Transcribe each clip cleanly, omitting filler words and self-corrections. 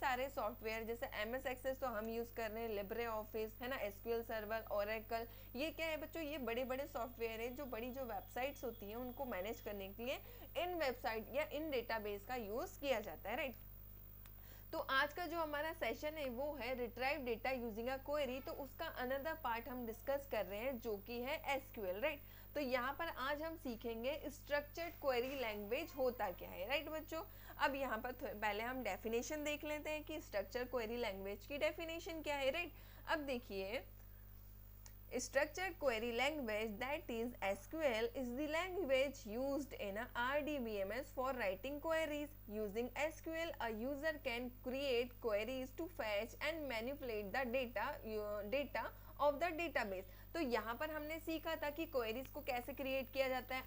सारे सॉफ्टवेयर, जैसे MS access तो हम यूज कर रहे हैं, लिब्रे ऑफिस है ना, एसक्यूएल सर्वर, ओरेकल, ये क्या है बच्चों, ये बड़े बड़े सॉफ्टवेयर है जो बड़ी जो वेबसाइट्स होती हैं उनको मैनेज करने के लिए इन वेबसाइट या इन डेटाबेस का यूज किया जाता है, राइट। तो आज का जो हमारा सेशन है वो है retrieve data using a query, तो उसका अनदर पार्ट हम डिस्कस कर रहे हैं जो कि है एसक्यूएल, राइट। तो यहाँ पर आज हम सीखेंगे स्ट्रक्चर्ड क्वेरी लैंग्वेज होता क्या है, राइट बच्चों। अब यहाँ पर पहले हम डेफिनेशन देख लेते हैं कि स्ट्रक्चर्ड क्वेरी लैंग्वेज की डेफिनेशन क्या है, राइट। अब देखिए, structured query language, that is SQL, is the language used in a RDBMS for writing queries. Using SQL, a user can create queries to fetch and manipulate the data of the database. तो यहाँ पर हमने सीखा था कि queries को कैसे create किया जाता है,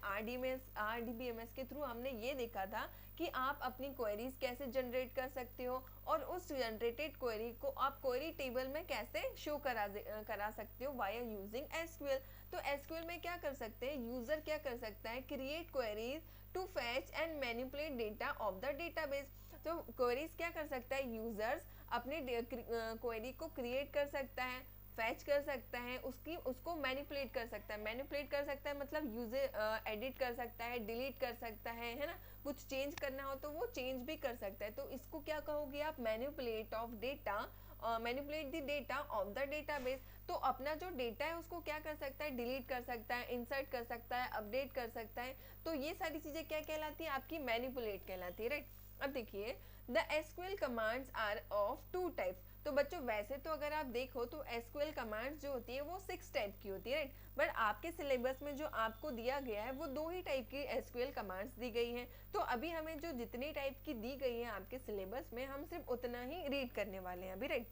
आरडीबीएमएस के थ्रू हमने ये देखा था कि आप अपनी क्वेरीज कैसे जनरेट कर सकते हो और उस जनरेटेड क्वेरी को आप क्वेरी टेबल में कैसे शो करा सकते हो वाया यूजिंग एसक्यूएल। तो एसक्यूएल में क्या कर सकते हैं, यूजर क्या कर सकता है, create queries to fetch and manipulate data of the database. तो क्वेरीज क्या कर सकता है, यूजर्स अपने क्वेरी को क्रिएट कर सकता है, फैच कर सकता है, उसको मैनिपुलेट कर सकता है। मैनिपुलेट कर सकता है मतलब यूजर एडिट कर सकता है, डिलीट कर सकता है ना, कुछ चेंज करना हो तो वो चेंज भी कर सकता है। तो इसको क्या कहोगे आप, manipulate of data, manipulate the data of the database. तो अपना जो डेटा है उसको क्या कर सकता है, डिलीट कर सकता है, इंसर्ट कर सकता है, अपडेट कर सकता है। तो ये सारी चीजें क्या कहलाती है, आपकी मैनिपुलेट कहलाती है, राइट। अब देखिए, the SQL commands are of two types. तो बच्चों वैसे तो अगर आप देखो तो एसक्यूएल कमांड्स जो होती है वो 6 टाइप की होती है, राइट। बट आपके सिलेबस में जो आपको दिया गया है वो 2 ही टाइप की एसक्यूएल कमांड्स दी गई हैं। तो अभी हमें जो जितनी टाइप की दी गई है आपके सिलेबस में, हम सिर्फ उतना ही रीड करने वाले हैं अभी, राइट।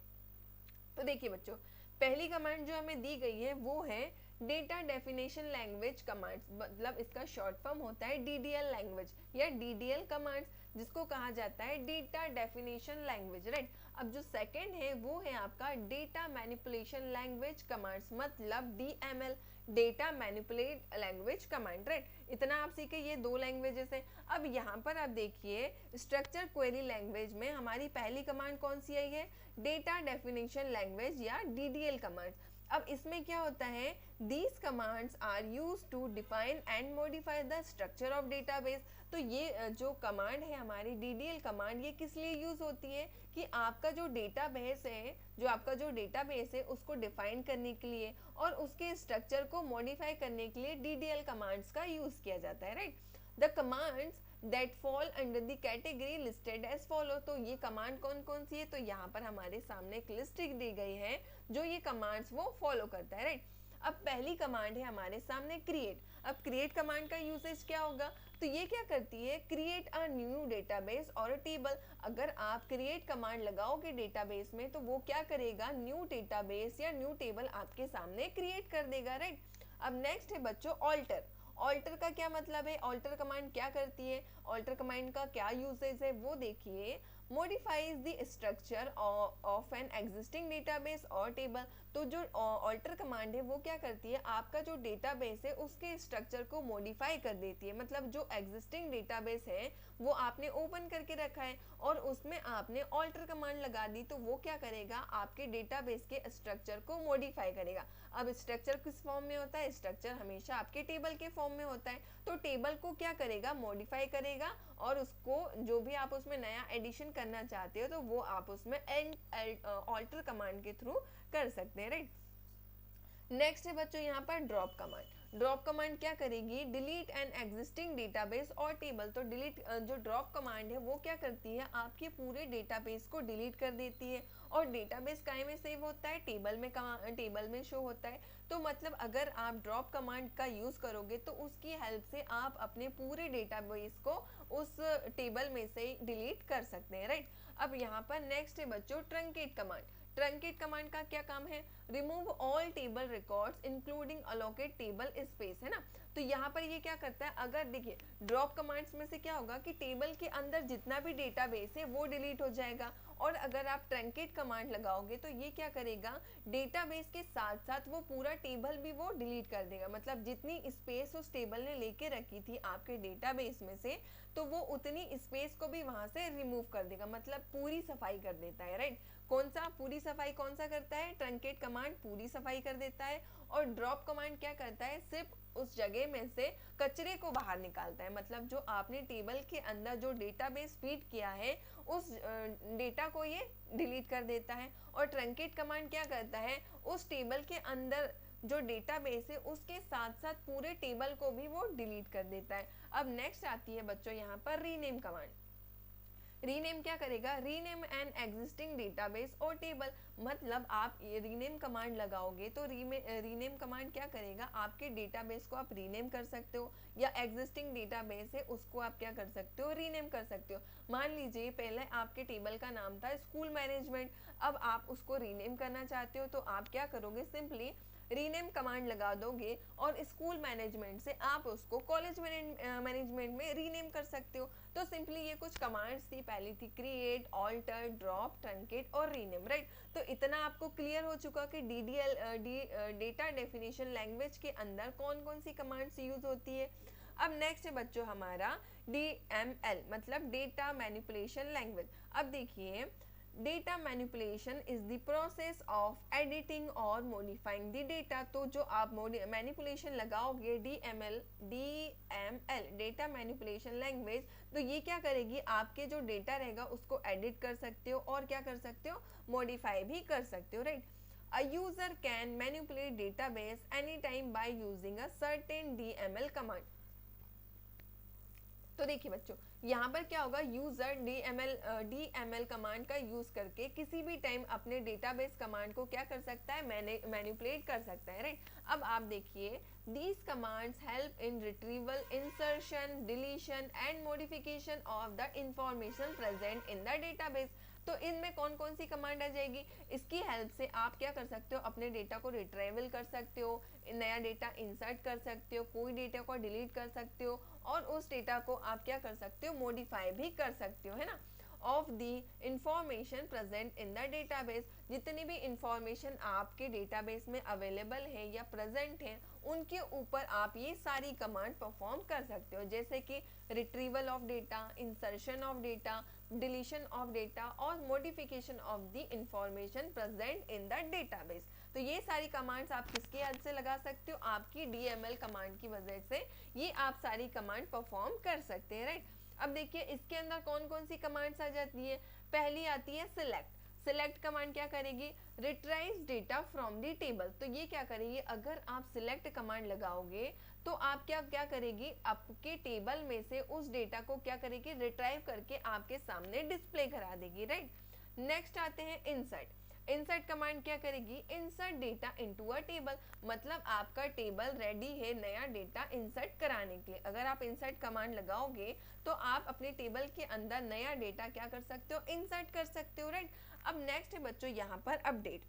तो देखिए बच्चों, पहली कमांड जो हमें दी गई है वो है डेटा डेफिनेशन लैंग्वेज कमांड्स, मतलब इसका शॉर्ट फॉर्म होता है डीडीएल लैंग्वेज या डीडीएल कमांड्स, जिसको कहा जाता है डेटा डेफिनेशन लैंग्वेज, राइट। अब जो सेकंड है वो है आपका डेटा मैनिपुलेशन लैंग्वेज कमांड्स, मतलब DML, data manipulate language command, right. इतना आप सीखे, ये 2 लैंग्वेजेस है। अब यहाँ पर आप देखिए, स्ट्रक्चर क्वेरी लैंग्वेज में हमारी पहली कमांड कौन सी आई है, डेटा डेफिनेशन लैंग्वेज या डीडीएल कमांड। अब इसमें क्या होता है, these commands are use to define and modify the structure of database. तो ये जो कमांड है हमारी डीडीएल कमांड, ये किस लिए यूज होती है कि आपका जो डेटाबेस है, जो आपका जो डेटाबेस है उसको डिफाइन करने के लिए और उसके स्ट्रक्चर को मॉडिफाई करने के लिए डीडीएल कमांड्स का यूज किया जाता है, right. The commands that fall under the category listed as follow. तो ये कमांड कौन कौन सी है, तो यहाँ पर हमारे सामने एक लिस्ट दी गई है जो ये कमांड्स वो फॉलो करता है, राइट। अब पहली कमांड है हमारे सामने क्रिएट। अब क्रिएट कमांड का यूसेज क्या होगा, तो ये क्या करती है, क्रिएट अ न्यू डेटाबेस और टेबल। अगर आप क्रिएट कमांड लगाओगे डेटाबेस में तो वो क्या करेगा, न्यू डेटाबेस या न्यू टेबल आपके सामने क्रिएट कर देगा, राइट। अब नेक्स्ट है बच्चों ऑल्टर। ऑल्टर का क्या मतलब है, ऑल्टर कमांड क्या करती है, ऑल्टर कमांड का क्या यूसेज है वो देखिए, modifies the structure of an existing database और टेबल। तो जो ऑल्टर कमांड है वो क्या करती है, आपका जो डेटाबेस है उसके स्ट्रक्चर को मॉडिफाई कर देती है। मतलब जो एग्जिस्टिंग डेटाबेस है वो आपने ओपन करके रखा है और उसमें आपने ऑल्टर कमांड लगा दी, तो वो क्या करेगा, आपके डेटाबेस के स्ट्रक्चर को मॉडिफाई करेगा। अब स्ट्रक्चर किस फॉर्म में होता है, स्ट्रक्चर हमेशा आपके टेबल के फॉर्म में होता है। तो टेबल को क्या करेगा, मॉडिफाई करेगा और उसको जो भी आप उसमें नया एडिशन करना चाहते हो तो वो आप उसमें ऑल्टर कमांड के थ्रू कर सकते हैं, राइट। नेक्स्ट है बच्चों यहाँ पर ड्रॉप कमांड। ड्रॉप कमांड क्या करेगी, डिलीट एन एग्जिस्टिंग डेटाबेस और टेबल। तो डिलीट जो ड्रॉप कमांड है वो क्या करती है, आपके पूरे डेटाबेस को डिलीट कर देती है। और डेटाबेस काहे में सेव होता है, टेबल में शो होता है। तो मतलब अगर आप ड्रॉप कमांड का यूज करोगे तो उसकी हेल्प से आप अपने पूरे डेटाबेस को उस टेबल में से डिलीट कर सकते हैं, राइट। अब यहाँ पर नेक्स्ट है बच्चों ट्रंकेट कमांड। ट्रंकेट कमांड का क्या काम है, remove all table records including allocate table space, है ना। तो यहाँ पर ये क्या करता है, अगर देखिए ड्रॉप कमांड्स में से क्या होगा कि टेबल के अंदर जितना भी डेटाबेस है वो डिलीट हो जाएगा। और अगर आप ट्रंकेट कमांड लगाओगे तो ये क्या करेगा, डेटाबेस के साथ साथ वो पूरा टेबल भी वो डिलीट कर देगा। मतलब जितनी स्पेस उस टेबल ने लेके रखी थी आपके डेटाबेस में से, तो वो उतनी स्पेस को भी वहां से रिमूव कर देगा, मतलब पूरी सफाई कर देता है, राइट। कौन सा पूरी सफाई कौन सा करता है? ट्रंकेट कमांड पूरी सफाई कर देता है, और ड्रॉप कमांड क्या करता है? सिर्फ उस जगह में से कचरे को बाहर निकालता है, मतलब जो आपने टेबल के अंदर जो डेटाबेस फीड किया है उस डेटा को ये डिलीट कर देता है। और ट्रंकेट कमांड क्या करता है? उस टेबल के अंदर जो डेटाबेस है उसके साथ साथ पूरे टेबल को भी वो डिलीट कर देता है। अब नेक्स्ट आती है बच्चों यहाँ पर रीनेम कमांड। रीनेम क्या करेगा? रीनेम एन एग्जिस्टिंग डेटाबेस और टेबल, मतलब आप ये रीनेम कमांड लगाओगे तो रीनेम कमांड क्या करेगा? आपके डेटाबेस को आप रीनेम कर सकते हो, या एग्जिस्टिंग डेटाबेस है उसको आप क्या कर सकते हो? रीनेम कर सकते हो। मान लीजिए पहले आपके टेबल का नाम था स्कूल मैनेजमेंट, अब आप उसको रीनेम करना चाहते हो, तो आप क्या करोगे? सिंपली रीनेम कमांड लगा दोगे और स्कूल मैनेजमेंट से आप उसको कॉलेज मैनेजमेंट में रीनेम कर सकते हो। तो सिंपली ये कुछ कमांड्स थी, पहली थी क्रिएट, ऑल्टर, ड्रॉप, ट्रंकेट और रीनेम, राइट। तो इतना आपको क्लियर हो चुका कि डेटा डेफिनेशन लैंग्वेज के अंदर कौन कौन सी कमांड्स यूज होती है। अब नेक्स्ट है बच्चों हमारा DML, मतलब डेटा मैनिपुलेशन लैंग्वेज। अब देखिए, data manipulation is the process of editing और मॉडिफाइंग द डेटा। तो जो आप मैनिपुलेशन लगाओगे DML, डेटा मैनिपुलेशन लैंग्वेज, तो ये क्या करेगी? आपके जो डेटा रहेगा उसको एडिट कर सकते हो और क्या कर सकते हो? मॉडिफाई भी कर सकते हो, right. A user can manipulate database anytime by using a certain DML command. तो देखिए बच्चों, यहाँ पर क्या होगा? यूजर DML कमांड का यूज करके किसी भी टाइम अपने डेटाबेस कमांड को क्या कर सकता है? मैनिपुलेट कर सकता है, राइट। अब आप देखिए, these commands help in retrieval, insertion, deletion and modification of the information present in the database. तो इनमें कौन कौन सी कमांड आ जाएगी? इसकी हेल्प से आप क्या कर सकते हो? अपने डेटा को रिट्रीवल कर सकते हो, नया डेटा इंसर्ट कर सकते हो, कोई डेटा को डिलीट कर सकते हो, और उस डेटा को आप क्या कर सकते हो? मॉडिफाई भी कर सकते हो, है ना। Of the information present in the database, जितनी भी इंफॉर्मेशन आपके डेटाबेस में अवेलेबल है या प्रेजेंट है उनके ऊपर आप ये सारी कमांड परफॉर्म कर सकते हो, जैसे कि retrieval of data, insertion of data, deletion of data और modification of the information present in the database. तो ये सारी कमांड्स आप किसकी हेल्प से लगा सकते हो? आपकी DML कमांड की वजह से ये आप सारी कमांड परफॉर्म कर सकते हैं, राइट। अब देखिए इसके अंदर कौन कौन सी कमांड्स आ जाती है। पहली आती है सिलेक्ट। सिलेक्ट कमांड क्या करेगी? Retrieve data from the table. तो ये क्या करेगी? अगर आप सिलेक्ट कमांड लगाओगे तो आप क्या करेगी? आपके टेबल में से उस डेटा को क्या करेगी? रिट्राइव करके आपके सामने डिस्प्ले करा देगी, राइट। नेक्स्ट आते हैं इंसर्ट। इंसर्ट कमांड क्या करेगी? Insert data into a table, मतलब आपका टेबल रेडी है नया डेटा इंसर्ट कराने के लिए। अगर आप इंसर्ट कमांड लगाओगे तो आप अपने टेबल के अंदर नया डेटा क्या कर सकते हो? इंसर्ट कर सकते हो, राइट। अब नेक्स्ट है बच्चों यहाँ पर अपडेट।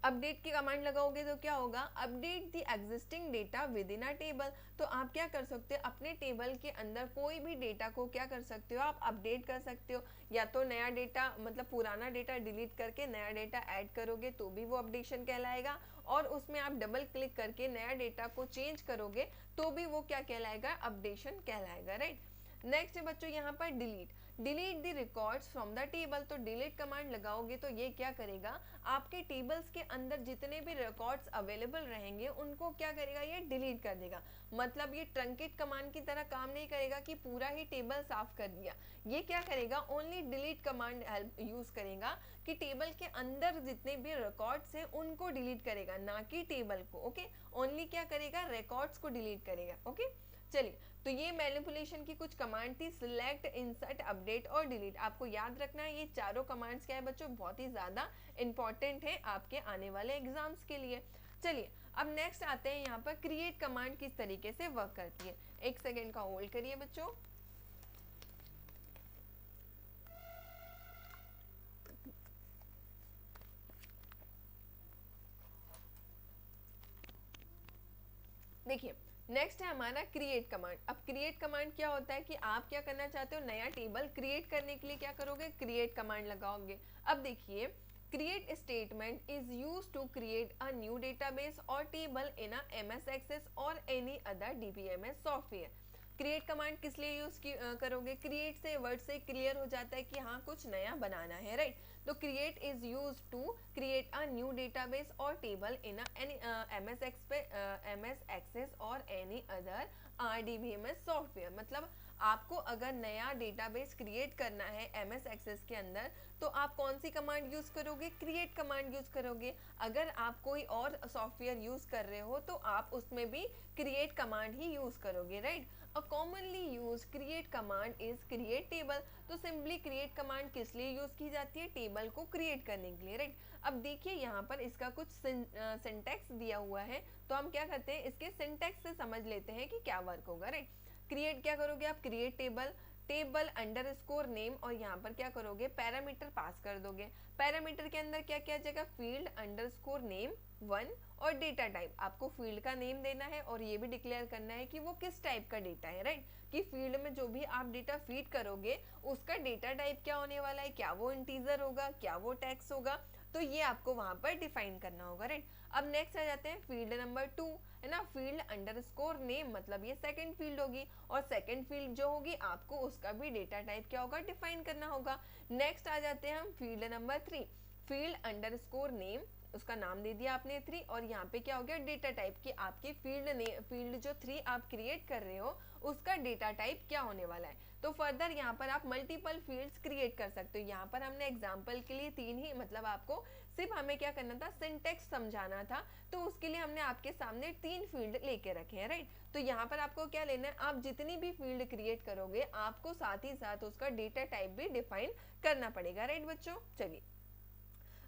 अपडेट की कमांड लगाओगे तो क्या होगा? Update the existing data with in a table. तो आप क्या कर सकते हो? अपने टेबल के अंदर कोई भी डेटा को क्या कर सकते हो? आप अपडेट कर सकते हो, या तो नया डेटा मतलब पुराना डेटा डिलीट करके नया डेटा ऐड करोगे तो भी वो अपडेशन कहलाएगा, और उसमें आप डबल क्लिक करके नया डेटा को चेंज करोगे तो भी वो क्या कहलाएगा? अपडेशन कहलाएगा, राइट। नेक्स्ट है बच्चों यहाँ पर delete. Delete the records from the table. तो डिलीट कमांड लगाओगे तो ये क्या करेगा? आपके टेबल्स के अंदर जितने भी रिकॉर्ड्स अवेलेबल रहेंगे उनको क्या करेगा? ये डिलीट कर देगा। मतलब ये ट्रंकेट कमांड की तरह काम नहीं करेगा कि पूरा ही टेबल साफ कर दिया। ये क्या करेगा? Only delete command help use करेगा कि टेबल के अंदर जितने भी रिकॉर्ड्स हैं उनको डिलीट करेगा, ना कि टेबल को। ओके, ओनली क्या करेगा? रिकॉर्ड्स को डिलीट करेगा। ओके, चलिए, तो ये मैनिपुलेशन की कुछ कमांड थी, सिलेक्ट, इंसर्ट, अपडेट और डिलीट। आपको याद रखना है ये चारों कमांड्स क्या है बच्चों? बहुत ही ज्यादा इंपॉर्टेंट है आपके आने वाले एग्जाम्स के लिए। चलिए अब नेक्स्ट आते हैं यहाँ पर क्रिएट कमांड किस तरीके से वर्क करती है। एक सेकेंड का होल्ड करिए बच्चों। देखिए नेक्स्ट है हमारा क्रिएट कमांड। अब क्रिएट कमांड क्या होता है कि आप क्या करना चाहते हो? नया टेबल क्रिएट करने के लिए क्या करोगे? क्रिएट कमांड लगाओगे। अब देखिए, create statement is used to create a new database और table in a MS Access और any other DBMS software. Create command किस लिए यूज करोगे? क्रिएट से वर्ड से क्लियर हो जाता है कि हाँ कुछ नया बनाना है, राइट? तो create is use to create a new database और टेबल इन एमएस एक्सेस और एनी अदर RDBMS सॉफ्टवेयर। मतलब आपको अगर नया डेटाबेस क्रिएट करना है एमएस एक्सेस के अंदर, तो आप कौन सी कमांड यूज करोगे? क्रिएट कमांड यूज करोगे। अगर आप कोई और सॉफ्टवेयर यूज कर रहे हो तो आप उसमें भी क्रिएट कमांड ही यूज करोगे, right? A commonly use create command is create table. तो सिंपली क्रिएट कमांड किस लिए यूज की जाती है? टेबल को क्रिएट करने के लिए, राइट? अब देखिए यहाँ पर इसका कुछ सिंटैक्स दिया हुआ है, तो हम क्या करते हैं इसके सिंटैक्स से समझ लेते हैं कि क्या वर्क होगा, राइट? क्रिएट क्या करोगे आप? Create table, table underscore name, और यहाँ पर क्या करोगे? पैरामीटर पास कर दोगे। पैरामीटर के अंदर क्या क्या जाएगा? फील्ड अंडरस्कोर नेम 1 और डेटा टाइप। आपको फील्ड का नेम देना है और ये भी डिक्लेयर करना है कि वो किस टाइप का डेटा है, राइट? कि फील्ड में जो भी आप डेटा फीड करोगे उसका डेटा टाइप क्या होने वाला है, क्या वो इंटीजर होगा, क्या वो टेक्स्ट होगा, तो ये आपको वहां पर डिफाइन करना होगा, राइट? अब नेक्स्ट आ जाते हैं फील्ड नंबर 2, है ना? फील्ड अंडरस्कोर नेम, मतलब ये सेकंड फील्ड होगी, और सेकंड फील्ड जो होगी आपको उसका भी डेटा टाइप क्या होगा? डिफाइन करना होगा। नेक्स्ट आ जाते हैं हम field number 3, field underscore name, उसका नाम दे दिया आपने 3, और यहाँ पे क्या हो गया? डेटा टाइप की आपकी फील्ड जो 3 आप क्रिएट कर रहे हो उसका डेटा टाइप क्या होने वाला है। तो फर्दर यहाँ पर आप मल्टीपल फील्ड्स क्रिएट कर सकते हो। यहाँ पर हमने एग्जांपल के लिए 3 ही, मतलब आपको सिर्फ हमें क्या करना था? सिंटेक्स समझाना था, तो उसके लिए हमने आपके सामने 3 फील्ड लेके रखे हैं, राइट? तो यहाँ पर आपको क्या लेना है? आप जितनी भी फील्ड क्रिएट करोगे आपको साथ ही साथ उसका डेटा टाइप भी डिफाइन करना पड़ेगा, राइट बच्चों? चलिए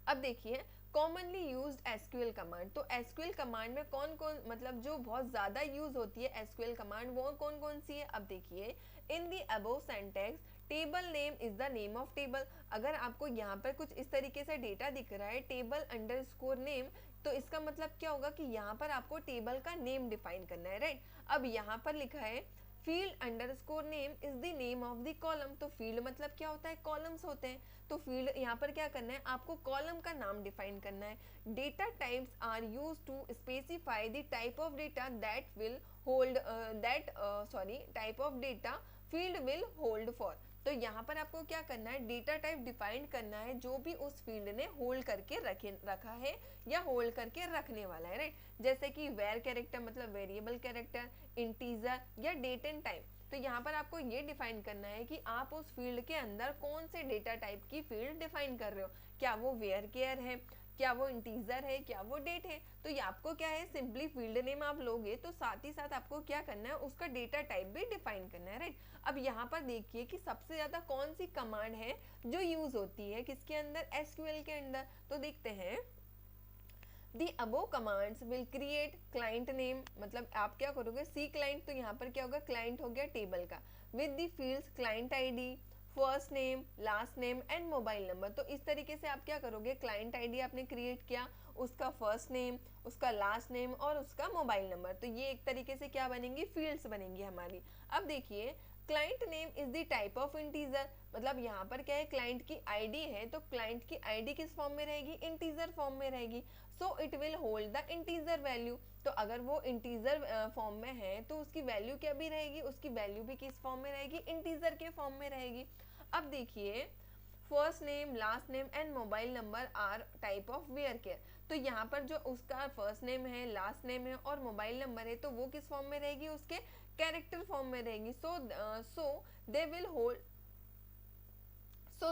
अब देखिए कॉमनली यूज्ड एसक्यूएल कमांड। तो एसक्यूएल कमांड में कौन कौन, मतलब जो बहुत ज्यादा यूज होती है एसक्यूएल कमांड, वो कौन कौन सी है? अब देखिए in the above syntax table name is the name of table. अगर आपको यहाँ पर कुछ इस तरीके से डेटा दिख रहा है टेबल अंडरस्कोर नेम, तो इसका मतलब क्या होगा कि यहाँ पर आपको टेबल का नेम डिफाइन करना है, राइट? अब यहाँ पर लिखा है field underscore name is the name of the column. तो फील्ड मतलब क्या होता है? कॉलम्स होते हैं। तो फील्ड यहाँ पर क्या करना है? आपको कॉलम का नाम डिफाइन करना है। Data types are used to specify the type of data that will hold type of data field will hold for. तो यहाँ पर आपको क्या करना है? डेटा टाइप डिफाइन करना है जो भी उस फील्ड ने होल्ड करके रखा है या होल्ड करके रखने वाला है, राइट? जैसे कि वेर कैरेक्टर मतलब वेरिएबल कैरेक्टर, इंटीजर या डेट एंड टाइम। तो यहाँ पर आपको ये डिफाइन करना है कि आप उस फील्ड के अंदर कौन से डेटा टाइप की फील्ड डिफाइन कर रहे हो। क्या वो वेयर केयर है, क्या वो इंटीजर है, क्या वो डेट है। तो ये आपको क्या है? सिंपली फील्ड नेम आप लोगे तो साथ ही साथ आपको क्या करना है? उसका डेटा टाइप भी डिफाइन करना है, राइट? अब यहाँ पर देखिए कि सबसे ज्यादा कौन सी कमांड है जो यूज होती है किसके अंदर? एसक्यूएल के अंदर। तो देखते हैं The above commands will create client name, मतलब आप क्या करोगे? सी क्लाइंट, तो यहाँ पर क्या होगा? क्लाइंट हो गया टेबल का, with the fields client ID, first name, last name and mobile number. तो इस तरीके से आप क्या करोगे? क्लाइंट आईडी आपने क्रिएट किया, उसका फर्स्ट नेम, उसका लास्ट नेम और उसका मोबाइल नंबर। तो ये एक तरीके से क्या बनेंगी? फील्ड्स बनेंगी हमारी। अब देखिए client name is the type of integer, मतलब यहाँ पर क्या है? क्लाइंट की आईडी है, तो क्लाइंट की आईडी किस फॉर्म में रहेगी? इंटीजर फॉर्म में रहेगी। So it will hold the integer value. तो अगर वो इंटीजर फॉर्म में है तो उसकी वैल्यू क्या भी रहेगी? उसकी वैल्यू भी किस फॉर्म में रहेगी? इंटीजर के फॉर्म में रहेगी। अब देखिए first name, last name and mobile number are type of varchar. तो यहाँ पर जो उसका फर्स्ट नेम है, लास्ट नेम है और मोबाइल नंबर है, तो वो किस फॉर्म में रहेगी? उसके कैरेक्टर फॉर्म में रहेगी। So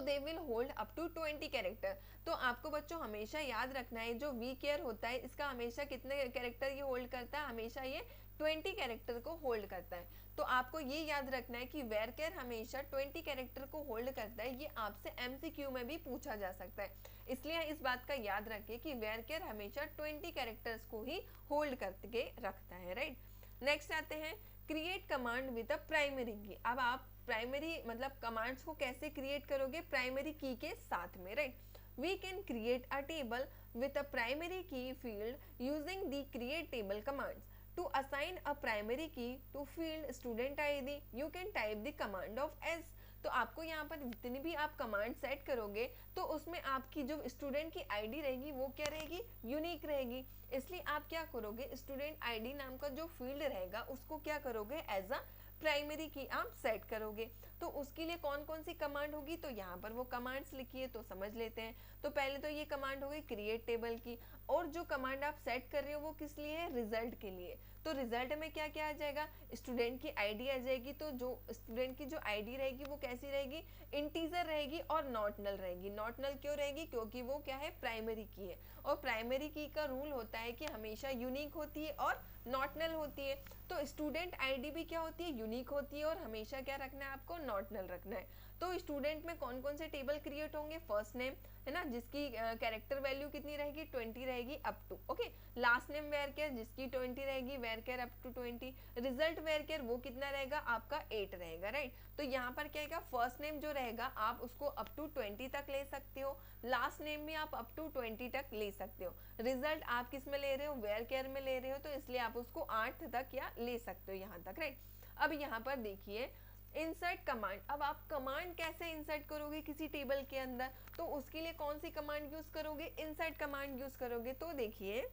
they will hold up to 20 character. तो आपको बच्चों हमेशा याद रखना है जो वी केयर होता है इसका हमेशा कितने कैरेक्टर ये होल्ड करता है? हमेशा ये 20 कैरेक्टर को होल्ड करता है। तो आपको ये याद रखना है कि वेयर केयर हमेशा 20 कैरेक्टर को होल्ड करता है। ये आपसे एमसीक्यू में भी पूछा जा सकता है, इसलिए इस बात का याद रखिए कि वेयर केयर हमेशा 20 कैरेक्टर्स को ही होल्ड करके रखता है, राइट? नेक्स्ट आते हैं create command with a primary की। अब आप प्राइमरी मतलब कमांड्स को कैसे क्रिएट करोगे? प्राइमरी की के साथ में, right? We can create a table with a primary key field using the create table commands. To assign a primary key to field student ID, you can type the command of s. तो आपको यहाँ पर जितनी भी आप command set करोगे तो उसमें आपकी जो स्टूडेंट की आईडी रहेगी वो क्या रहेगी? यूनिक रहेगी। इसलिए आप क्या करोगे? स्टूडेंट आईडी नाम का जो फील्ड रहेगा उसको क्या करोगे? एज अ प्राइमरी की आप सेट करोगे। तो उसके लिए कौन कौन सी कमांड होगी, तो यहाँ पर वो कमांड्स लिखी है तो समझ लेते हैं। तो पहले तो ये कमांड हो गई क्रिएट टेबल की, और जो कमांड आप सेट कर रहे हो वो किस लिए है, रिजल्ट के लिए। तो रिजल्ट में क्या क्या आ जाएगा, स्टूडेंट की आईडी आ जाएगी। तो जो स्टूडेंट की जो आईडी रहेगी वो कैसी रहेगी, इंटीजर रहेगी और नॉट नल रहेगी। नॉट नल क्यों रहेगी, क्योंकि वो क्या है, प्राइमरी की है, और प्राइमरी की का रूल होता है कि हमेशा यूनिक होती है और नॉट नल होती है। तो स्टूडेंट आईडी भी क्या होती है, यूनिक होती है, और हमेशा क्या रखना है आपको, नॉट नल रखना है। तो स्टूडेंट में कौन कौन से टेबल क्रिएट होंगे, फर्स्ट नेम है ना, जिसकी कैरेक्टर वैल्यू कितनी रहेगी, 20 रहेगी up to, okay. Last name varchar, जिसकी 20 रहेगी, varchar up to 20। Result varchar वो कितना रहेगा आपका, 8 रहेगा, राइट। तो यहाँ पर क्या है, फर्स्ट नेम जो रहेगा आप उसको अप टू 20 तक ले सकते हो, लास्ट नेम भी आप अप टू 20 तक ले सकते हो। रिजल्ट आप किस में ले रहे हो, वेयर केयर में ले रहे हो, तो इसलिए आप उसको 8 तक या ले सकते हो यहाँ तक, राइट। अब यहाँ पर देखिए इंसर्ट कमांड। अब आप कमांड कैसे इंसर्ट करोगे किसी टेबल के अंदर, तो उसके लिए कौन सी कमांड यूज करोगे, इंसर्ट कमांड यूज करोगे। तो देखिए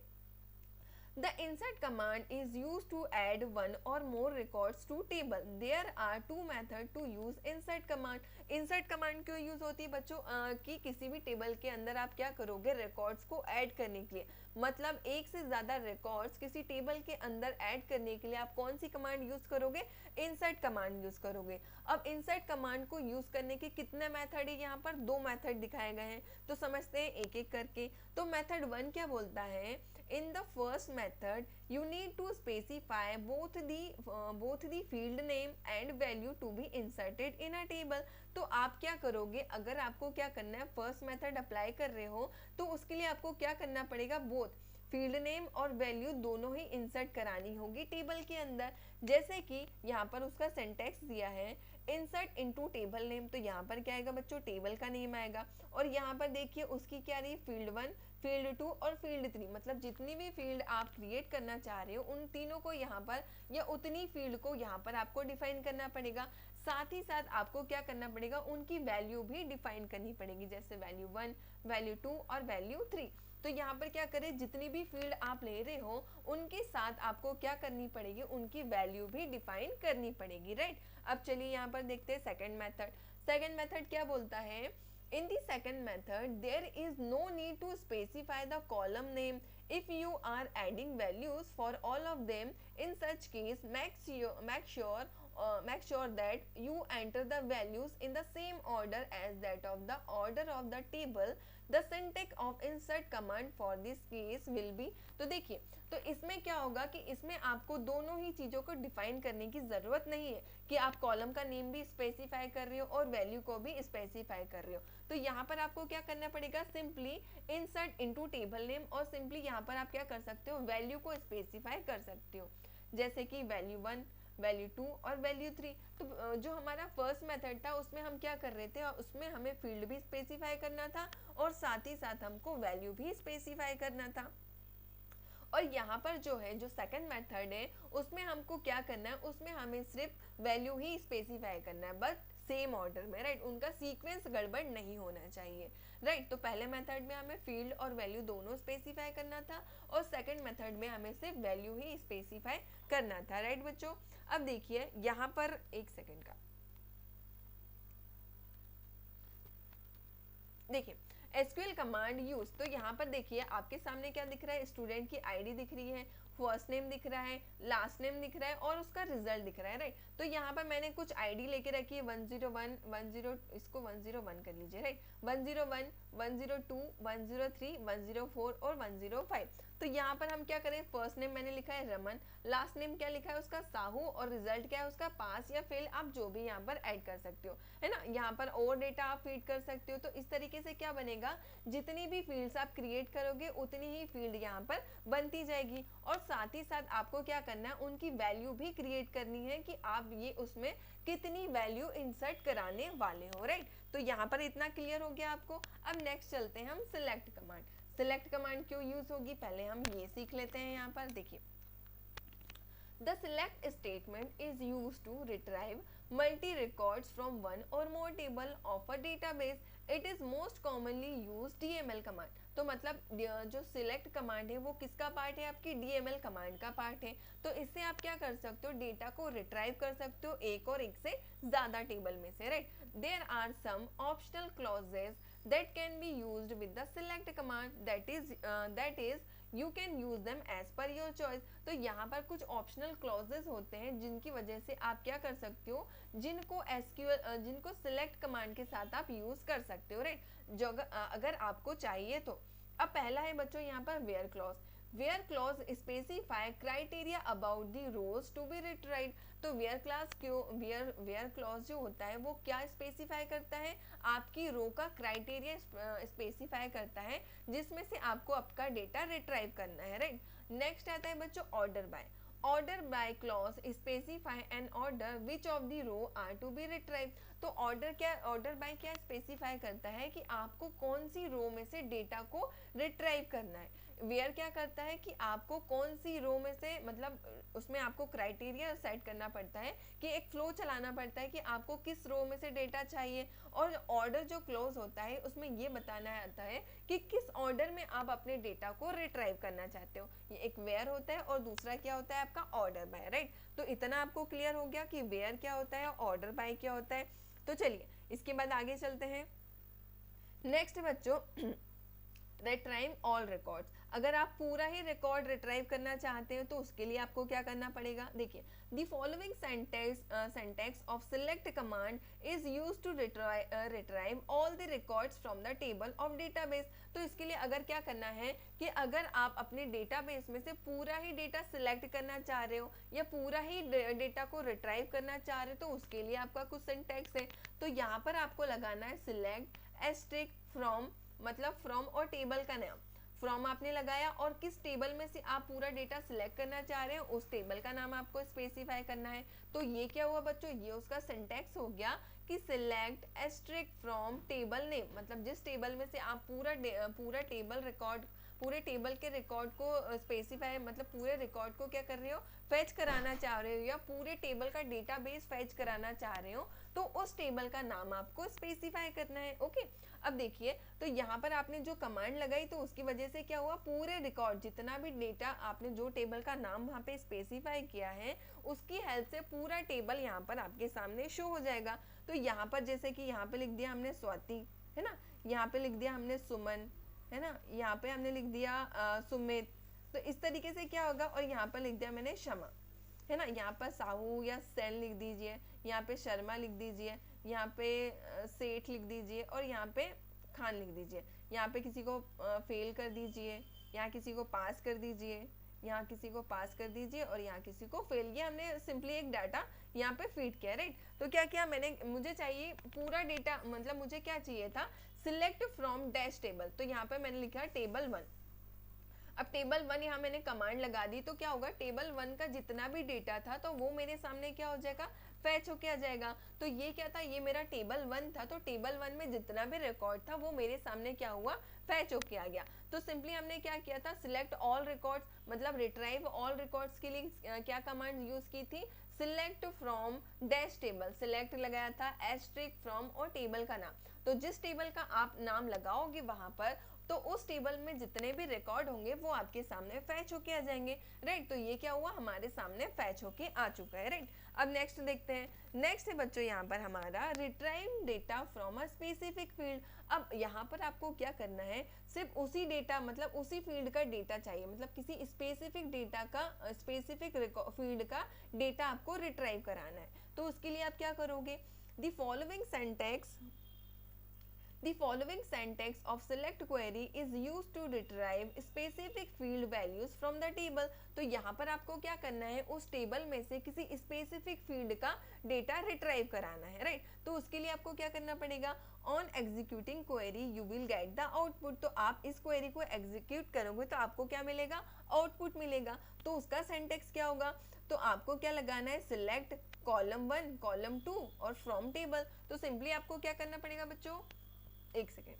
the insert command is used to add one or more records to table. There are two methods to use insert command. insert command क्यों यूज होती है बच्चों, कि किसी भी टेबल के अंदर आप क्या करोगे, रिकॉर्ड्स को ऐड करने के लिए, मतलब एक से ज्यादा रिकॉर्ड्स किसी टेबल के अंदर ऐड करने के लिए आप कौन सी कमांड यूज करोगे, इंसर्ट कमांड यूज करोगे। अब इंसर्ट कमांड को यूज करने के कितने मेथड है, यहाँ पर 2 मेथड दिखाए गए हैं, तो समझते हैं एक एक करके। तो मेथड 1 क्या बोलता है, in the first method you need to specify both the field name and value to be inserted in a table। तो आप क्या करोगे, अगर आपको क्या करना है, फर्स्ट मेथड अप्लाई कर रहे हो, तो उसके लिए आपको क्या करना पड़ेगा, बोथ फील्ड नेम और वैल्यू दोनों ही इंसर्ट करानी होगी टेबल के अंदर। जैसे कि यहाँ पर उसका सिंटैक्स दिया है, इंसर्ट इनटू टेबल नेम, तो यहाँ पर क्या आएगा बच्चों, टेबल का नेम आएगा। और यहाँ पर देखिए उसकी क्या रही, फील्ड 1, फील्ड 2 और फील्ड 3, मतलब जितनी भी फील्ड आप क्रिएट करना चाह रहे हो उन तीनों को यहाँ पर, या उतनी फील्ड को यहाँ पर आपको डिफाइन करना पड़ेगा। साथ ही साथ आपको क्या करना पड़ेगा, उनकी वैल्यू भी डिफाइन करनी पड़ेगी, जैसे वैल्यू 1, वैल्यू 2 और वैल्यू 3। तो यहाँ पर क्या करें, जितनी भी फील्ड आप ले रहे हो उनके साथ आपको क्या करनी पड़ेगी, उनकी वैल्यू भी डिफाइन करनी पड़ेगी, राइट। अब चलिए यहाँ पर देखते हैं सेकंड मेथड। सेकंड मेथड क्या बोलता है, in the second method there is no need to specify the column name if you are adding values for all of them. In such case make sure that you enter the values in the same order as that of the order of the table. The syntax of insert command for this case will be, तो देखिए तो इसमें क्या होगा कि इसमें आपको दोनों ही चीजों को डिफाइन करने की जरूरत नहीं है कि आप कॉलम का नेम भी स्पेसिफाई कर रहे हो और वैल्यू को भी स्पेसिफाई कर रहे हो। तो यहाँ पर आपको क्या करना पड़ेगा, simply insert into table name, और सिंपली यहाँ पर आप क्या कर सकते हो, वैल्यू को स्पेसिफाई कर सकते हो, जैसे कि वैल्यू 1, वैल्यू 2 और वैल्यू 3। तो जो हमारा फर्स्ट मेथड था उसमें हम क्या कर रहे थे, और उसमें हमें फील्ड भी स्पेसिफाई करना था और साथ ही साथ हमको वैल्यू भी स्पेसिफाई करना था। और यहाँ पर जो है, जो सेकंड मेथड है उसमें हमको क्या करना है, उसमें हमें सिर्फ वैल्यू ही स्पेसिफाई करना है, बस सेम ऑर्डर में, राइट। उनका सीक्वेंस गड़बड़ नहीं होना चाहिए, राइट। तो पहले मेथड में हमें फील्ड और वैल्यू दोनों स्पेसिफाई करना था, और सेकंड मेथड में हमें सिर्फ वैल्यू ही स्पेसिफाई करना था, राइट बच्चों। अब देखिए यहाँ पर एक सेकंड का, देखिए एसक्यूएल कमांड यूज। तो यहाँ पर देखिए आपके सामने क्या दिख रहा है, स्टूडेंट की आईडी दिख रही है, फर्स्ट नेम दिख रहा है, लास्ट नेम दिख रहा है और उसका रिजल्ट दिख रहा है, राइट। तो यहाँ पर मैंने कुछ आईडी लेके रखी है, 101, 10, इसको 101 कर लीजिए, राइट। 101, 102, 103, 104 और 105। तो यहाँ पर हम क्या करें, फर्स्ट नेम मैंने लिखा है रमन, लास्ट नेम क्या लिखा है उसका साहू, और रिजल्ट क्या है उसका पास या फेल, आप जो भी यहाँ पर ऐड कर सकते हो, है ना। यहाँ पर और डेटा आप फीड कर सकते हो। तो इस तरीके से क्या बनेगा, जितनी भी फील्ड्स आप क्रिएट करोगे उतनी ही फील्ड यहाँ पर बनती जाएगी, और साथ ही साथ आपको क्या करना है, उनकी वैल्यू भी क्रिएट करनी है कि आप ये उसमें कितनी वैल्यू इंसर्ट कराने वाले हो, राइट। तो यहाँ पर इतना क्लियर हो गया आपको। अब नेक्स्ट चलते हैं हम सिलेक्ट कमांड। सिलेक्ट कमांड क्यों यूज होगी, पहले हम ये सीख लेते हैं। यहाँ पर देखिए, the select statement is used to retrieve multi records from one or more table of a database. It is most commonly use DML command. तो मतलब जो सिलेक्ट कमांड है वो किसका पार्ट है, आपकी DML कमांड का पार्ट है। तो इससे आप क्या कर सकते हो, डेटा को रिट्राइव कर सकते हो एक और एक से ज्यादा टेबल में से, right. There are some optional clauses that can be used with the select command, that is you can use them as per your choice। तो यहाँ पर कुछ ऑप्शनल क्लॉजेस होते हैं जिनकी वजह से आप क्या कर सकते हो, जिनको सिलेक्ट कमांड के साथ आप यूज कर सकते हो, राइट। जो अगर आपको चाहिए तो। अब पहला है बच्चों यहाँ पर where clause. Where clause specify criteria about the rows to be retrieved. तो वेयर क्लॉज जो होता है वो क्या स्पेसिफाई करता है, आपकी रो का क्राइटेरिया स्पेसिफाई करता है जिसमें से आपको आपका डेटा रिट्राइव करना है, राइट। नेक्स्ट आता है बच्चों order by clause specify an order which of the row are to be retrieve. तो ऑर्डर बाय क्या स्पेसिफाई करता है कि आपको कौन सी रो में से डेटा को रिट्राइव करना है। वेयर क्या करता है कि आपको कौन सी रो में से, मतलब उसमें आपको क्राइटेरिया सेट करना पड़ता है कि एक फ्लो चलाना पड़ता है कि आपको किस रो में से डेटा चाहिए। और ऑर्डर जो क्लोज होता है उसमें ये बताना आता है कि किस ऑर्डर में आप अपने डेटा को रिट्राइव करना चाहते हो। ये एक वेयर होता है और दूसरा क्या होता है आपका ऑर्डर बाय, राइट। तो इतना आपको क्लियर हो गया कि वेयर क्या होता है, ऑर्डर बाय क्या होता है। तो चलिए इसके बाद आगे चलते हैं। नेक्स्ट बच्चों रिट्राइव ऑल रिकॉर्ड्स। अगर आप पूरा ही रिकॉर्ड रिट्राइव करना चाहते हो तो उसके लिए आपको क्या करना पड़ेगा, देखिए the following syntax of select command is used to retrieve all the records from the table of database. तो इसके लिए अगर क्या करना है कि अगर आप अपने डेटाबेस में से पूरा ही डेटा सिलेक्ट करना चाह रहे हो या पूरा ही डेटा को रिट्राइव करना चाह रहे हो तो उसके लिए आपका कुछ सिंटैक्स है। तो यहाँ पर आपको लगाना है सिलेक्ट एस्ट्रिक फ्रॉम, मतलब फ्रॉम और टेबल का नाम। फ्रॉम आपने लगाया और किस टेबल में से आप पूरा डेटा सिलेक्ट करना चाह रहे हैं उस टेबल का नाम आपको स्पेसिफाई करना है। तो ये क्या हुआ बच्चों, ये उसका सिंटैक्स हो गया कि select asterisk from table name. मतलब जिस टेबल में से आप पूरे टेबल के रिकॉर्ड को स्पेसिफाई, मतलब पूरे रिकॉर्ड को क्या कर रहे हो, फेच कराना चाह रहे हो या पूरे टेबल का डेटाबेस फेच कराना चाह रहे हो तो उस टेबल का नाम आपको स्पेसिफाई करना है। ओके, अब देखिए तो यहाँ पर आपने जो कमांड लगाई तो उसकी वजह से क्या हुआ, पूरे रिकॉर्ड जितना भी डेटा आपने जो टेबल का नाम वहाँ पे स्पेसिफाई किया है उसकी हेल्प से पूरा टेबल यहाँ पर आपके सामने शो हो जाएगा। तो यहाँ पर जैसे कि यहाँ पे लिख दिया हमने स्वाति, है ना, यहाँ पे लिख दिया हमने सुमन, है ना, यहाँ पे हमने लिख दिया सुमित। तो इस तरीके से क्या होगा, और यहाँ पर लिख दिया मैंने शमा, है ना, यहाँ पर साहू या सेन लिख दीजिए, यहाँ पे शर्मा लिख दीजिए, यहाँ पे सेठ लिख दीजिए और यहाँ पे खान लिख दीजिए। यहाँ पे किसी को फेल कर दीजिए, यहाँ किसी को पास कर दीजिए, यहाँ किसी को पास कर दीजिए और यहाँ किसी को फेल। ये हमने सिंपली एक डाटा यहाँ पे फीड किया, राइट। तो क्या किया मैंने, मुझे चाहिए पूरा डेटा, मतलब मुझे क्या चाहिए था, सिलेक्ट फ्रॉम डैश टेबल। तो यहाँ पे मैंने लिखा टेबल 1। अब टेबल 1 यहाँ मैंने कमांड लगा दी तो क्या होगा, टेबल 1 का जितना भी डेटा था तो वो मेरे सामने क्या हो जाएगा, फैच होके आ जाएगा। तो ये क्या था, ये मेरा टेबल 1 था, तो टेबल 1 में जितना भी रिकॉर्ड था वो मेरे सामने क्या हुआ, फैच होके आ गया। तो सिंपली हमने क्या किया था, सिलेक्ट ऑल रिकॉर्ड्स, मतलब रिट्राइव ऑल रिकॉर्ड्स के लिए क्या कमांड यूज की थी, select from dash table. Select लगाया था एस्ट्रिक फ्रॉम और टेबल का नाम। तो जिस टेबल का आप नाम लगाओगे वहां पर तो उस टेबल में जितने भी रिकॉर्ड होंगे वो आपके सामने फैच होके आ जाएंगे, राइट। तो ये क्या हुआ, हमारे सामने फैच होके आ चुका है, राइट। अब नेक्स्ट देखते हैं। नेक्स्ट है बच्चों यहाँ पर हमारा retrieve data from a specific field. अब यहाँ पर आपको क्या करना है, सिर्फ उसी डेटा, मतलब उसी फील्ड का डेटा चाहिए, मतलब किसी स्पेसिफिक डेटा का, स्पेसिफिक फील्ड का डेटा आपको रिट्राइव कराना है। तो उसके लिए आप क्या करोगे, the following syntax of select query is used to retrieve specific field values from the table। तो यहाँ पर आपको क्या करना है, उस टेबल में से किसी स्पेसिफिक फील्ड का डेटा रिट्राइव कराना है, राइट। तो उसके लिए आपको क्या करना पड़ेगा, on executing query you will get the output. तो आप इस क्वेरी को एग्जीक्यूट करोगे तो आपको क्या मिलेगा, आउटपुट मिलेगा। तो उसका सिंटैक्स क्या होगा, तो आपको क्या लगाना है, सिलेक्ट कॉलम 1, कॉलम 2 और फ्रॉम टेबल। तो सिंपली आपको क्या करना पड़ेगा बच्चों, एक सेकेंड,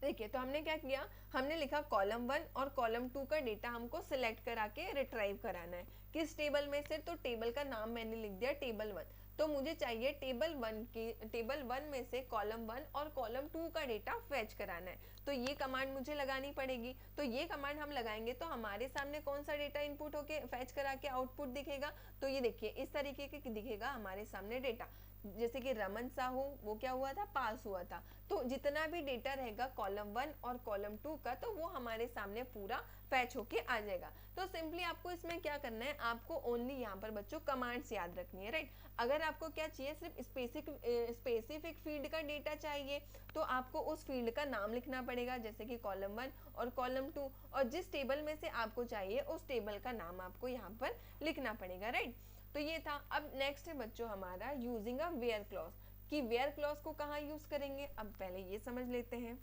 देखिए तो हमने क्या किया, हमने लिखा कॉलम 1 और कॉलम 2 का डेटा हमको सिलेक्ट करा के रिट्राइव कराना है। किस टेबल में से, तो टेबल का नाम मैंने लिख दिया टेबल 1। तो मुझे चाहिए टेबल 1 में से कॉलम 1 और कॉलम 2 का डेटा फेच कराना है, तो ये कमांड मुझे लगानी पड़ेगी। तो ये कमांड हम लगाएंगे तो हमारे सामने कौन सा डेटा इनपुट होके फेच करा के आउटपुट दिखेगा, तो ये देखिए इस तरीके के दिखेगा हमारे सामने डेटा। जैसे कि रमन साहू वो क्या हुआ था, पास हुआ था। तो जितना भी डेटा रहेगा कॉलम 1 और कॉलम 2 का, तो वो हमारे सामने पूरा फैच होके आ जाएगा। तो सिंपली आपको इसमें क्या करना है, आपको ओनली यहाँ पर बच्चों कमांड्स याद रखनी है, राइट। अगर आपको क्या चाहिए, सिर्फ स्पेसिफिक फील्ड का डेटा चाहिए, तो आपको उस फील्ड का नाम लिखना पड़ेगा, जैसे कि कॉलम 1 और कॉलम 2, और जिस टेबल में से आपको चाहिए उस टेबल का नाम आपको यहाँ पर लिखना पड़ेगा, राइट। तो ये था। अब नेक्स्ट है बच्चों हमारा यूजिंग अ वेयर क्लॉज, कि वेयर क्लॉज को कहाँ यूज करेंगे। अब पहले ये समझ लेते हैं।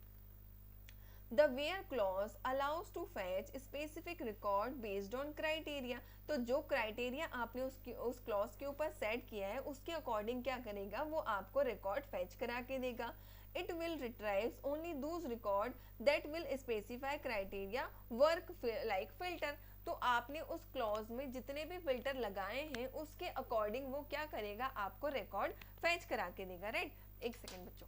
The where clause allows to fetch specific record based on criteria। तो जो क्राइटेरिया आपने उस क्लॉज के ऊपर सेट किया है उसके अकॉर्डिंग क्या करेगा, वो आपको रिकॉर्ड फेच करा के देगा। It will retrieves only those record that will specify criteria work like filter। तो आपने उस क्लॉज में जितने भी फिल्टर लगाए हैं उसके अकॉर्डिंग वो क्या करेगा, आपको रिकॉर्ड फेच करा के देगा, राइट। एक सेकेंड बच्चों,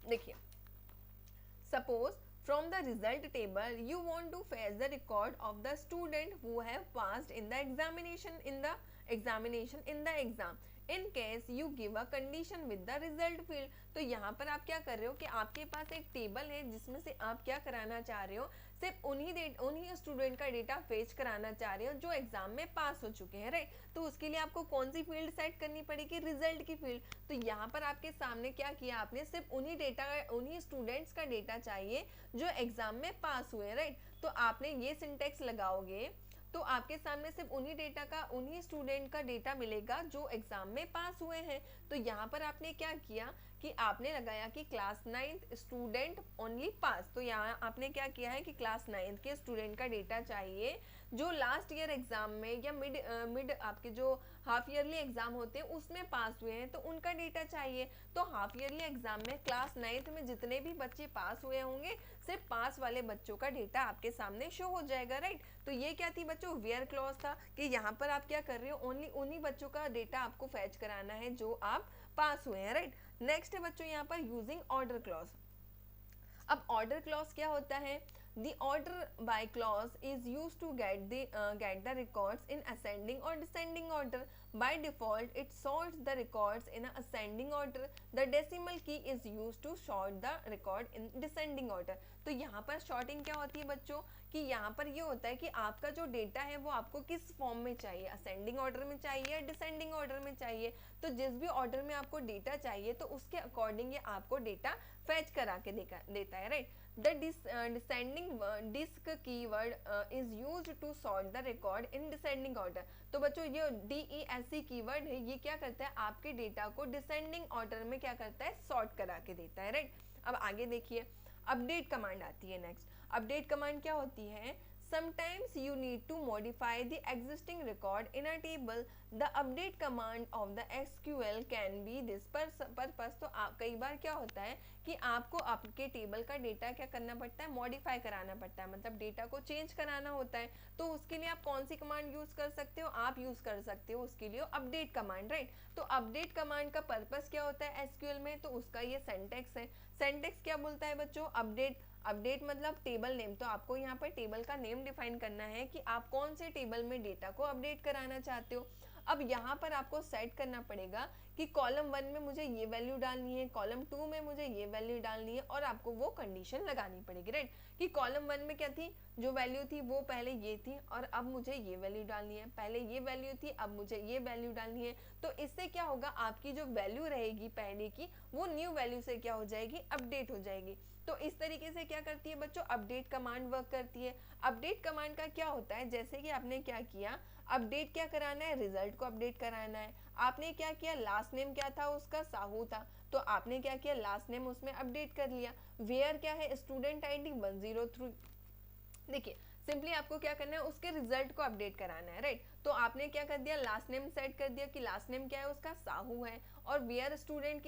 देखिए suppose from the result table you want to fetch the record of the student who have passed in the examination in the exam in case you give a condition with the result field। तो यहाँ पर आप क्या कर रहे हो कि आपके पास एक टेबल है जिसमें से आप क्या कराना चाह रहे हो, सिर्फ उन्हीं स्टूडेंट का डेटा फेच कराना चाह रहे हो जो एग्जाम में पास हो चुके हैं, राइट। तो उसके लिए आपको कौन सी फील्ड सेट करनी पड़ेगी, रिजल्ट की फील्ड। तो यहाँ पर आपके सामने क्या किया आपने, सिर्फ उन्हीं स्टूडेंट्स का डेटा चाहिए जो एग्जाम में पास हुए, राइट। तो आपने ये सिंटेक्स लगाओगे तो आपके सामने सिर्फ उन्हीं स्टूडेंट का डेटा मिलेगा जो एग्जाम में पास हुए हैं। तो यहाँ पर आपने क्या किया कि आपने लगाया कि क्लास 9th स्टूडेंट ओनली पास। तो यहाँ आपने क्या किया है कि क्लास 9th के स्टूडेंट का डेटा चाहिए जो लास्ट ईयर एग्जाम में या मिड आपके जो हाफ ईयरली एग्जाम होते हैं उसमें पास हुए हैं, तो उनका डेटा चाहिए। तो हाफ ईयरली एग्जाम में क्लास 9th में जितने भी बच्चे पास हुए होंगे सिर्फ पास वाले बच्चों का डेटा आपके सामने शो हो जाएगा, राइट। तो ये क्या थी बच्चों, वेयर क्लॉज था, कि यहाँ पर आप क्या कर रहे हो, ओनली उन्हीं बच्चों का डेटा आपको फैच कराना है जो आप पास हुए हैं, राइट। नेक्स्ट है बच्चों यहाँ पर यूजिंग ऑर्डर क्लॉज। अब ऑर्डर क्लॉज क्या होता है, the order by clause is used to get the records in ascending or descending order। by default it sorts the records in a ascending order, the decimal key is used to sort the record in descending order। तो यहाँ पर shorting क्या होती है बच्चों, कि यहाँ पर ये होता है कि आपका जो डेटा है वो आपको किस फॉर्म में चाहिए, असेंडिंग ऑर्डर में चाहिए या डिसेंडिंग ऑर्डर में चाहिए। तो जिस भी ऑर्डर में आपको डेटा चाहिए तो उसके अकॉर्डिंग ये आपको डेटा फेच करा के देता है, right. The descending disk keyword is used to sort the record in descending order। तो बच्चों ये DESC कीवर्ड है, ये क्या करता है, आपके डेटा को डिसेंडिंग ऑर्डर में क्या करता है, सॉर्ट करा के देता है, राइट। अब आगे देखिए, अपडेट कमांड आती है नेक्स्ट। अपडेट कमांड क्या होती है, sometimes you need to modify the existing record in a table। the update command of the SQL can be this purpose। तो कई बार क्या होता है कि आपको आपके टेबल का डेटा क्या करना पड़ता है, मॉडिफाई कराना पड़ता है, मतलब डेटा को चेंज कराना होता है। तो उसके लिए आप कौन सी कमांड यूज कर सकते हो, आप यूज कर सकते हो उसके लिए अपडेट कमांड, राइट। तो अपडेट कमांड का पर्पस क्या होता है एसक्यूएल में, तो उसका ये सेंटेक्स है। सेंटेक्स क्या बोलता है बच्चों, अपडेट मतलब टेबल नेम। तो आपको यहाँ पर टेबल का नेम डिफाइन करना है कि आप कौन से टेबल में डेटा को अपडेट कराना चाहते हो। अब यहाँ पर आपको सेट करना पड़ेगा कि कॉलम 1 में मुझे ये वैल्यू डालनी है, कॉलम 2 में मुझे ये वैल्यू डालनी है, और आपको वो कंडीशन लगानी पड़ेगी, राइट। कि कॉलम 1 में क्या थी, जो वैल्यू थी वो पहले ये थी और अब मुझे ये वैल्यू डालनी है, पहले ये वैल्यू थी अब मुझे ये वैल्यू डालनी है। तो इससे क्या होगा, आपकी जो वैल्यू रहेगी पहले की वो न्यू वैल्यू से क्या हो जाएगी, अपडेट हो जाएगी। तो इस तरीके से क्या करती है बच्चों, अपडेट कमांड वर्क करती है। अपडेट कमांड का क्या होता है, जैसे कि आपने क्या किया, अपडेट क्या कराना है, रिजल्ट को अपडेट कराना है। आपने क्या किया, लास्ट नेम क्या था उसका, साहू था, तो आपने क्या किया, लास्ट नेम उसमें अपडेट कर लिया। वेयर क्या है, स्टूडेंट आईडी 103। देखिए सिंपली आपको क्या करना है, उसके रिजल्ट को अपडेट कराना है, राइट। तो आपने क्या कर दिया, लास्ट नेम सेट कर दिया कि लास्ट नेम क्या है उसका, साहू है, और वेयर स्टूडेंट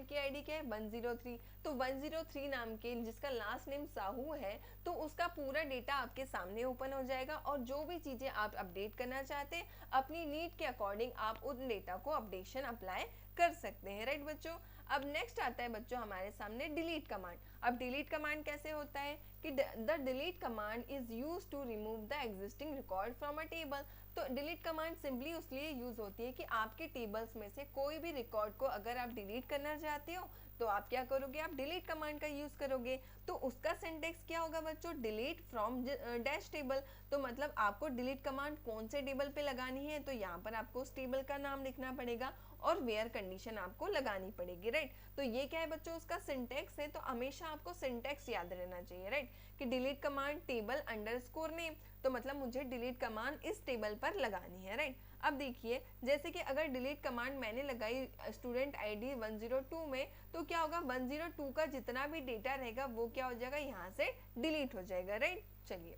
की आईडी क्या है, 103। तो 103 नाम के जिसका लास्ट नेम साहू है, तो उसका पूरा डेटा आपके सामने ओपन हो जाएगा, और जो भी चीजें आप अपडेट करना चाहते हैं अपनी नीड के अकॉर्डिंग आप उन डेटा को अपडेशन अप्लाई कर सकते हैं, राइट बच्चों। अब नेक्स्ट आता है बच्चों हमारे सामने डिलीट कमांड। अब डिलीट कमांड कैसे होता है कि the delete command is used to remove the existing record from a table. तो डिलीट कमांड सिंपली उसलिए यूज होती है कि आपके टेबल्स में से कोई भी रिकॉर्ड को अगर आप डिलीट करना चाहते हो तो आप क्या करोगे, आप डिलीट कमांड का यूज करोगे। तो उसका सिंटेक्स क्या होगा बच्चों, डिलीट फ्रॉम डैश टेबल। तो मतलब आपको डिलीट कमांड कौन से टेबल पे लगानी है, तो यहाँ पर आपको उस टेबल का नाम लिखना पड़ेगा और वेयर कंडीशन आपको लगानी पड़ेगी, राइट। तो ये क्या है बच्चों, उसका सिंटेक्स है। तो हमेशा आपको सिंटेक्स याद रहना चाहिए, राइट, कि delete command table underscore name, तो मतलब मुझे डिलीट कमांड इस टेबल पर लगानी है, राइट। अब देखिए जैसे कि अगर डिलीट कमांड मैंने लगाई स्टूडेंट आईडी 102 में, तो क्या होगा, 102 का जितना भी डेटा रहेगा वो क्या हो जाएगा, यहाँ से डिलीट हो जाएगा, राइट। चलिए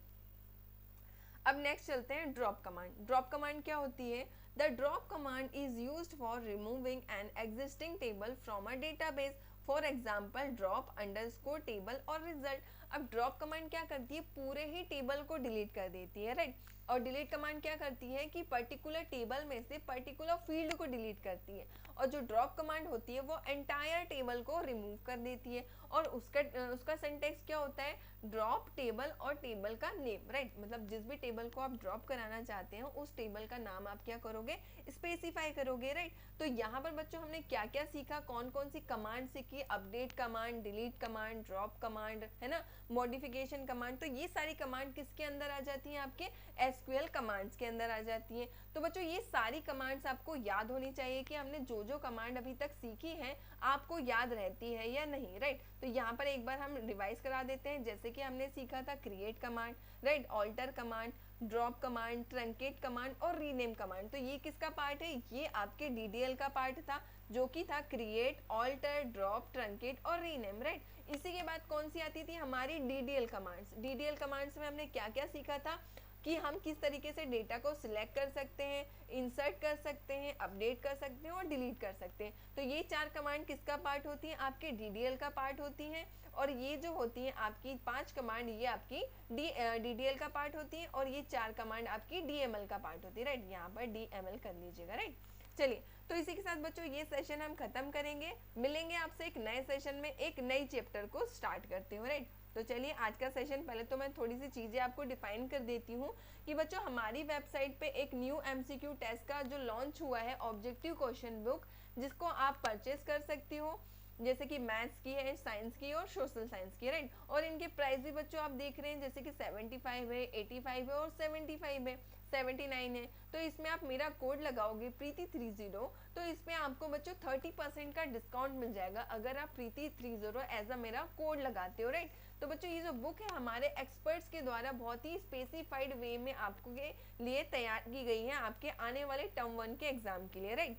अब नेक्स्ट चलते हैं ड्रॉप कमांड। ड्रॉप कमांड क्या होती है, the drop command is used for removing an existing table from a database, for example drop underscore table और रिजल्ट। अब ड्रॉप कमांड क्या करती है, पूरे ही टेबल को डिलीट कर देती है, राइट। और डिलीट कमांड क्या करती है कि पर्टिकुलर टेबल में से पर्टिकुलर फील्ड को डिलीट करती है, और जो ड्रॉप कमांड होती है वो एंटायर टेबल को रिमूव कर देती है। और उसका सिंटेक्स क्या होता है, ड्रॉप टेबल और टेबल का नेम, राइट। मतलब जिस भी टेबल को आप ड्रॉप कराना चाहते हैं उस टेबल का नाम आप क्या करोगे, स्पेसिफाई करोगे, राइट। तो यहाँ पर बच्चों हमने क्या क्या सीखा, कौन कौन सी कमांड सीखी, update command, delete command, drop command, है ना, मॉडिफिकेशन कमांड। तो ये सारी कमांड किसके अंदर आ जाती है, आपके एसक्यूएल कमांड्स के अंदर आ जाती है। तो बच्चों ये सारी कमांड्स आपको याद होनी चाहिए कि हमने जो जो कमांड अभी तक सीखी है आपको याद रहती है या नहीं, राइट। तो यहाँ पर एक बार हम रिवाइज करा देते हैं। जैसे कि हमने सीखा था create command, right, alter command, drop command, truncate command और रीनेम कमांड। तो ये किसका पार्ट है, ये आपके डीडीएल का पार्ट था, जो कि था क्रिएट, ऑल्टर, ड्रॉप, ट्रंकेट और रीनेम, राइट। इसी के बाद कौन सी आती थी, हमारी डीडीएल कमांड्स। डीडीएल कमांड्स में हमने क्या क्या सीखा था कि हम किस तरीके से डेटा को सिलेक्ट कर सकते हैं, इंसर्ट कर सकते हैं, अपडेट कर सकते हैं और डिलीट कर सकते हैं। तो ये 4 कमांड किसका पार्ट होती है, आपके डीडीएल का पार्ट होती हैं। और ये जो होती है आपकी 5 कमांड, ये आपकी डीडीएल का पार्ट होती है, और ये 4 कमांड आपकी डीएमएल का पार्ट होती है, राइट। यहाँ पर डीएमएल कर लीजिएगा, राइट। चलिए तो इसी के साथ बच्चों ये सेशन हम खत्म करेंगे, मिलेंगे आपसे एक नए सेशन में एक नई चैप्टर को स्टार्ट करते हुए, राइट। तो चलिए आज का सेशन पहले तो मैं थोड़ी सी चीज़ें आपको डिफाइन कर देती हूँ कि बच्चों हमारी वेबसाइट पे एक न्यू एमसीक्यू टेस्ट का जो लॉन्च हुआ है, ऑब्जेक्टिव क्वेश्चन बुक, जिसको आप परचेस कर सकती हो, जैसे कि मैथ्स की है, साइंस की और सोशल साइंस की, राइट। और इनके प्राइस भी बच्चों आप देख रहे हैं, जैसे कि 75 है, 85 है और 75 है, 79 है। तो इसमें आप मेरा कोड लगाओगे प्रीति30, तो इसमें आपको बच्चों 30% का डिस्काउंट मिल जाएगा अगर आप प्रीति30 एज अ मेरा कोड लगाते हो, राइट। तो बच्चों ये जो बुक है हमारे एक्सपर्ट्स के द्वारा बहुत ही स्पेसिफाइड वे में आपको के लिए तैयार की गई है आपके आने वाले टर्म 1 के एग्जाम के लिए, राइट।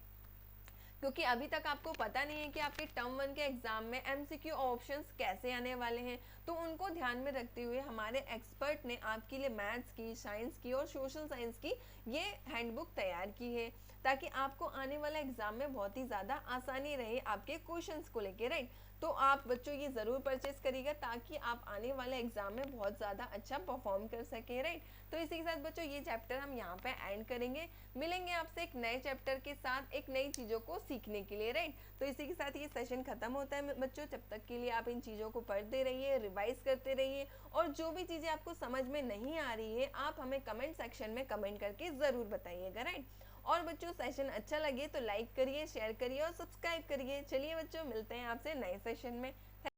क्योंकि अभी तक आपको पता नहीं है कि आपके टर्म 1 के एग्जाम में एमसीक्यू ऑप्शंस कैसे आने वाले हैं, तो उनको ध्यान में रखते हुए हमारे एक्सपर्ट ने आपके लिए मैथ्स की, साइंस की और सोशल साइंस की ये हैंडबुक तैयार की है, ताकि आपको आने वाले एग्जाम में बहुत ही ज़्यादा आसानी रहे आपके क्वेश्चंस को लेके, राइट। तो आप बच्चों ये ज़रूर परचेस करिएगा ताकि आप आने वाले एग्जाम में बहुत ज़्यादा अच्छा परफॉर्म कर सकें, राइट। तो इसी के साथ बच्चों ये चैप्टर हम यहाँ पे एंड करेंगे, मिलेंगे आपसे एक नए चैप्टर के साथ एक नई चीज़ों को सीखने के लिए, राइट। तो इसी के साथ ये सेशन खत्म होता है बच्चों। जब तक के लिए आप इन चीज़ों को पढ़ते रहिए, रिवाइज करते रहिए, और जो भी चीज़ें आपको समझ में नहीं आ रही है आप हमें कमेंट सेक्शन में कमेंट करके ज़रूर बताइएगा, राइट। और बच्चों सेशन अच्छा लगे तो लाइक करिए, शेयर करिए और सब्सक्राइब करिए। चलिए बच्चों मिलते हैं आपसे नए सेशन में।